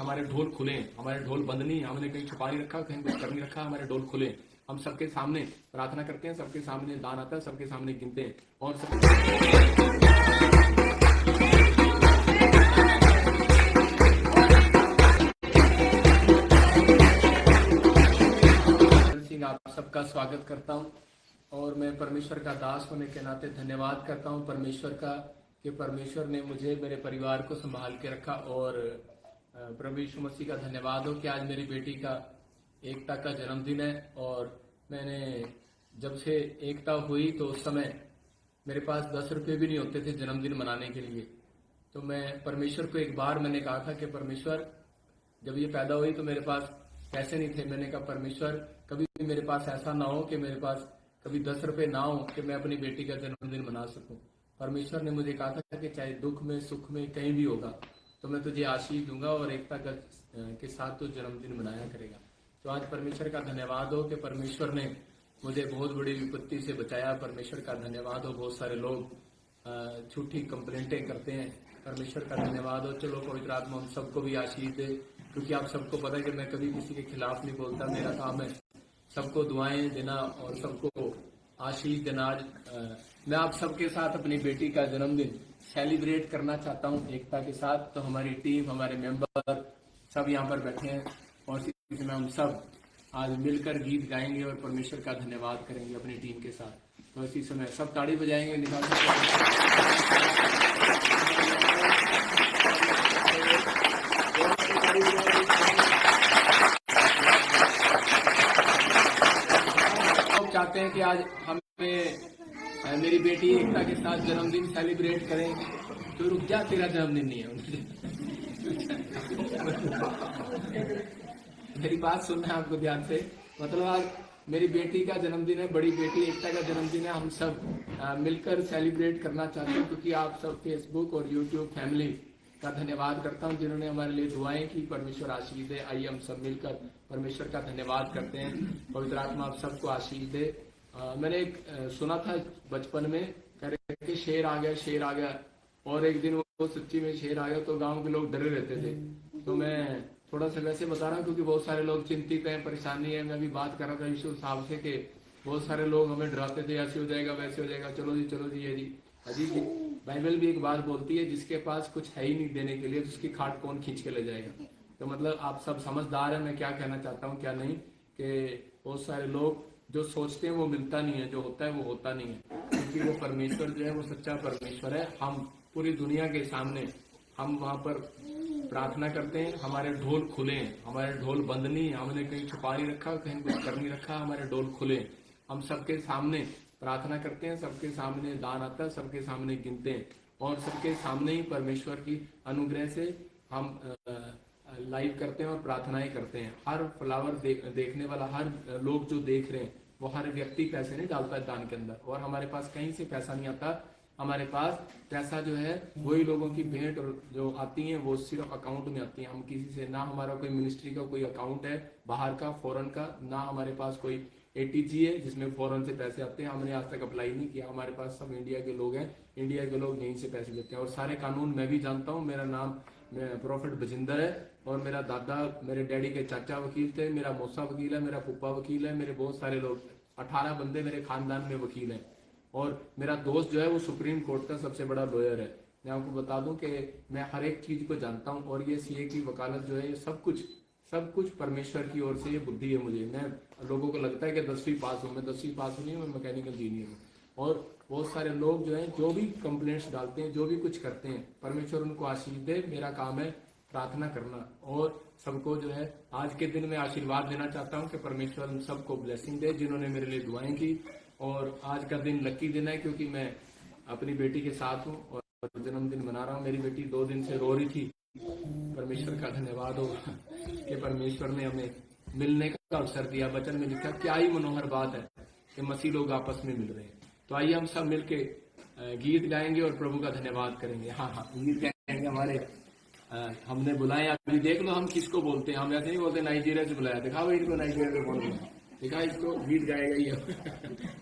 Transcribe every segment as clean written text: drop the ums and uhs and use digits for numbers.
हमारे ढोल खुले, हमारे ढोल बंद नहीं, हमने कहीं छुपा नहीं रखा, कहीं कुछ कर नहीं रखा, हमारे ढोल खुले। हम सबके सामने प्रार्थना करते हैं, सबके सामने दान आता है, सबके सामने गिनते हैं और सिंह आप सबका स्वागत करता हूं और मैं परमेश्वर का दास होने के नाते धन्यवाद करता हूं परमेश्वर का कि परमेश्वर ने मुझे मेरे परिवार को संभाल के रखा। और प्रभु यीशु मसीह का धन्यवाद हो कि आज मेरी बेटी का एकता का जन्मदिन है। और मैंने जब से एकता हुई तो उस समय मेरे पास 10 रुपये भी नहीं होते थे जन्मदिन मनाने के लिए। तो मैं परमेश्वर को एक बार मैंने कहा था कि परमेश्वर जब ये पैदा हुई तो मेरे पास पैसे नहीं थे। मैंने कहा परमेश्वर कभी भी मेरे पास ऐसा ना हो कि मेरे पास कभी 10 रुपये ना हो कि मैं अपनी बेटी का जन्मदिन मना सकूं। परमेश्वर ने मुझे कहा था कि चाहे दुख में सुख में कहीं भी होगा तो मैं तुझे आशीष दूंगा और एकता के साथ तो जन्मदिन मनाया करेगा। तो आज परमेश्वर का धन्यवाद हो कि परमेश्वर ने मुझे बहुत बड़ी विपत्ति से बचाया। परमेश्वर का धन्यवाद हो। बहुत सारे लोग झूठी कंप्लेंटें करते हैं, परमेश्वर का धन्यवाद हो। चलो पवित्र आत्मा हम सबको भी आशीष दे, क्योंकि आप सबको पता है कि मैं कभी किसी के खिलाफ नहीं बोलता। मेरा काम है सबको दुआएं देना और सबको आशीष देना। आज मैं आप सबके साथ अपनी बेटी का जन्मदिन सेलिब्रेट करना चाहता हूं एकता के साथ। तो हमारी टीम, हमारे मेंबर सब यहाँ पर बैठे हैं और इसी में हम सब आज मिलकर गीत गाएंगे और परमेश्वर का धन्यवाद करेंगे अपनी टीम के साथ। तो इसी समय सब ताड़ी बजाएंगे, निकाल चाहते हैं कि आज हमें मेरी बेटी एकता के साथ जन्मदिन सेलिब्रेट करें। तो रुक जा, तेरा जन्मदिन नहीं है। मेरी बात सुनना है आपको ध्यान से। मतलब आज मेरी बेटी का जन्मदिन है, बड़ी बेटी एकता का जन्मदिन है। हम सब मिलकर सेलिब्रेट करना चाहते हैं, क्योंकि आप सब फेसबुक और यूट्यूब फैमिली का धन्यवाद करता हूं जिन्होंने हमारे लिए दुआएं की। परमेश्वर आशीष दे। आइए हम सब मिलकर परमेश्वर का धन्यवाद करते हैं। पवित्र आत्मा आप सबको आशीष दे। मैंने एक सुना था बचपन में, कह रहे कि शेर आ गया, शेर आ गया। और एक दिन वो सच्ची में शेर आ गया तो गांव के लोग डरे रहते थे। तो मैं थोड़ा सा वैसे बता रहा हूँ क्योंकि बहुत सारे लोग चिंतित हैं, परेशानी है। मैं भी बात कर रहा था यीशु साहब से कि बहुत सारे लोग हमें डराते थे, ऐसे हो जाएगा वैसे हो जाएगा। चलो जी ये जी अजीब जी। बाइबल भी एक बात बोलती है, जिसके पास कुछ है ही नहीं देने के लिए तो उसकी खाट कौन खींच के ले जाएगा। तो मतलब आप सब समझदार है मैं क्या कहना चाहता हूँ क्या नहीं, कि बहुत सारे लोग जो सोचते हैं वो मिलता नहीं है, जो होता है वो होता नहीं है। क्योंकि वो परमेश्वर जो है वो सच्चा परमेश्वर है। हम पूरी दुनिया के सामने हम वहां पर प्रार्थना करते हैं, हमारे ढोल खुले हैं, हमारे ढोल बंद नहीं, हमने कहीं छुपा नहीं रखा, कहीं कुछ कर नहीं रखा, हमारे ढोल खुले हैं। हम सबके सामने प्रार्थना करते हैं, सबके सामने दान आता है, सबके सामने गिनते हैं और सबके सामने ही परमेश्वर की अनुग्रह से हम लाइव करते हैं और प्रार्थनाएं करते हैं। हर फ्लावर देखने वाला, हर लोग जो देख रहे हैं वो हर व्यक्ति पैसे नहीं डालता है दान के अंदर। और हमारे पास कहीं से पैसा नहीं आता। हमारे पास पैसा जो है वही लोगों की भेंट और जो आती हैं वो सिर्फ अकाउंट में आती हैं। हम किसी से ना, हमारा कोई मिनिस्ट्री का कोई अकाउंट है बाहर का, फॉरेन का, ना हमारे पास कोई ATG है जिसमें फॉरेन से पैसे आते हैं। हमने आज तक अप्लाई नहीं किया। हमारे पास सब इंडिया के लोग हैं, इंडिया के लोग यहीं से पैसे देते हैं। और सारे कानून मैं भी जानता हूँ। मेरा नाम प्रॉफिट बजिंदर है और मेरा दादा, मेरे डैडी के चाचा वकील थे, मेरा मौसा वकील है, मेरा पुप्पा वकील है, मेरे बहुत सारे लोग, 18 बंदे मेरे खानदान में वकील हैं। और मेरा दोस्त जो है वो सुप्रीम कोर्ट का सबसे बड़ा लॉयर है। मैं आपको बता दूं कि मैं हर एक चीज को जानता हूं। और ये CA की वकालत जो है ये सब कुछ परमेश्वर की ओर से ये बुद्धि है मुझे। मैं लोगों को लगता है कि 10वीं पास हूं, मैं 10वीं पास नहीं हूं, मैं मैकेनिकल इंजीनियर हूँ। और बहुत सारे लोग जो है जो भी कंप्लेंट्स डालते हैं, जो भी कुछ करते हैं, परमेश्वर उनको आशीष दे। मेरा काम है प्रार्थना करना और सबको जो है आज के दिन में आशीर्वाद देना चाहता हूं कि परमेश्वर उन सबको ब्लेसिंग दे जिन्होंने मेरे लिए दुआएं की। और आज का दिन लकी दिन है क्योंकि मैं अपनी बेटी के साथ हूँ और जन्मदिन मना रहा हूँ। मेरी बेटी 2 दिन से रो रही थी। परमेश्वर का धन्यवाद हो कि परमेश्वर ने हमें मिलने का अवसर दिया। वचन में लिखा क्या ही मनोहर बात है कि मसीह लोग आपस में मिल रहे हैं। तो आइए हम सब मिलके गीत गाएंगे और प्रभु का धन्यवाद करेंगे। हाँ गीत गाएंगे। हमारे हमने बुलाया, अभी देख लो हम किसको बोलते हैं। हम ऐसे नहीं बोलते नाइजीरिया से बुलाया, दिखाओ इनको नाइजीरिया से बोल रहे, देखा इसको गीत गाएगा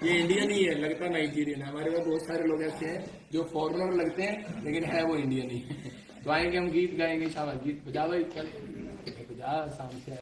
ये इंडियन ही है, लगता नाइजीरियन है। हमारे पास बहुत सारे लोग ऐसे हैं जो फॉरेनर लगते हैं लेकिन है वो इंडियन ही। तो आएंगे हम गीत गाएंगे। शाबाश, गीत बजा भाई। जा, शाम से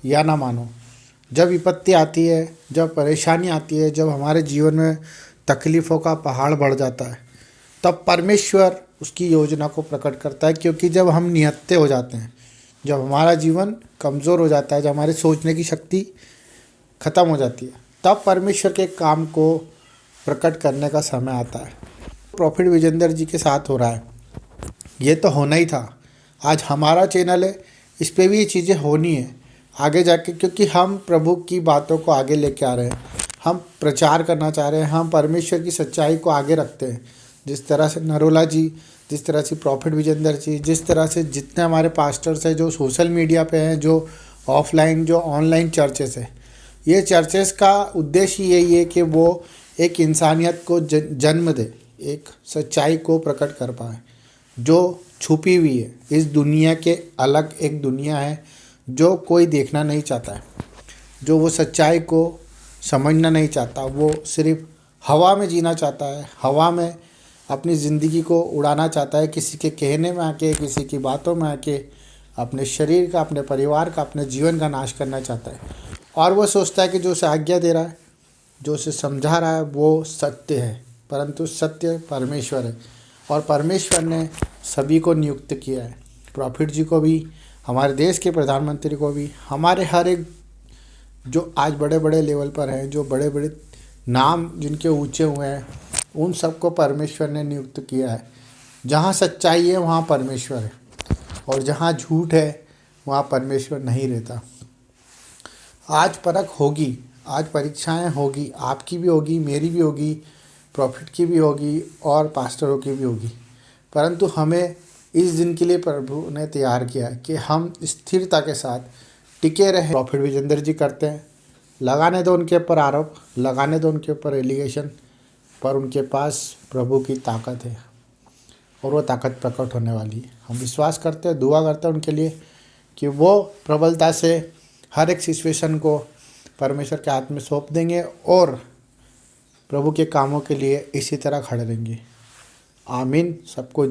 या ना मानो, जब विपत्ति आती है, जब परेशानी आती है, जब हमारे जीवन में तकलीफ़ों का पहाड़ बढ़ जाता है, तब परमेश्वर उसकी योजना को प्रकट करता है। क्योंकि जब हम निहत्थे हो जाते हैं, जब हमारा जीवन कमज़ोर हो जाता है, जब हमारे सोचने की शक्ति ख़त्म हो जाती है, तब परमेश्वर के काम को प्रकट करने का समय आता है। प्रॉफिट विजेंद्र जी के साथ हो रहा है, ये तो होना ही था। आज हमारा चैनल है, इस पे भी ये चीज़ें होनी है आगे जाके, क्योंकि हम प्रभु की बातों को आगे लेके आ रहे हैं, हम प्रचार करना चाह रहे हैं, हम परमेश्वर की सच्चाई को आगे रखते हैं। जिस तरह से नरोला जी, जिस तरह से प्रॉफिट विजेंद्र जी, जिस तरह से जितने हमारे पास्टर्स हैं जो सोशल मीडिया पे हैं, जो ऑफलाइन जो ऑनलाइन चर्चेस है, ये चर्चेस का उद्देश्य यही है कि वो एक इंसानियत को जन्म दे, एक सच्चाई को प्रकट कर पाए जो छुपी हुई है। इस दुनिया के अलग एक दुनिया है जो कोई देखना नहीं चाहता है, जो वो सच्चाई को समझना नहीं चाहता, वो सिर्फ हवा में जीना चाहता है, हवा में अपनी ज़िंदगी को उड़ाना चाहता है, किसी के कहने में आके, किसी की बातों में आके अपने शरीर का, अपने परिवार का, अपने जीवन का नाश करना चाहता है। और वो सोचता है कि जो उसे आज्ञा दे रहा है, जो उसे समझा रहा है, वो सत्य है, परंतु सत्य परमेश्वर है। और परमेश्वर ने सभी को नियुक्त किया है, प्रॉफिट जी को भी, हमारे देश के प्रधानमंत्री को भी, हमारे हर एक जो आज बड़े बड़े लेवल पर हैं, जो बड़े बड़े नाम जिनके ऊंचे हुए हैं, उन सबको परमेश्वर ने नियुक्त किया है। जहाँ सच्चाई है वहाँ परमेश्वर है, और जहाँ झूठ है वहाँ परमेश्वर नहीं रहता। आज परख होगी, आज परीक्षाएं होगी, आपकी भी होगी, मेरी भी होगी, प्रॉफिट की भी होगी और पास्टरों की भी होगी, परंतु हमें इस दिन के लिए प्रभु ने तैयार किया है कि हम स्थिरता के साथ टिके रहे। प्रॉफिट विजेंद्र जी करते हैं, लगाने दो उनके ऊपर आरोप, लगाने दो उनके ऊपर एलिगेशन, पर उनके पास प्रभु की ताकत है और वो ताकत प्रकट होने वाली है। हम विश्वास करते हैं, दुआ करते हैं उनके लिए कि वो प्रबलता से हर एक सिचुएशन को परमेश्वर के हाथ में सौंप देंगे और प्रभु के कामों के लिए इसी तरह खड़े रहेंगे। आमीन। सबको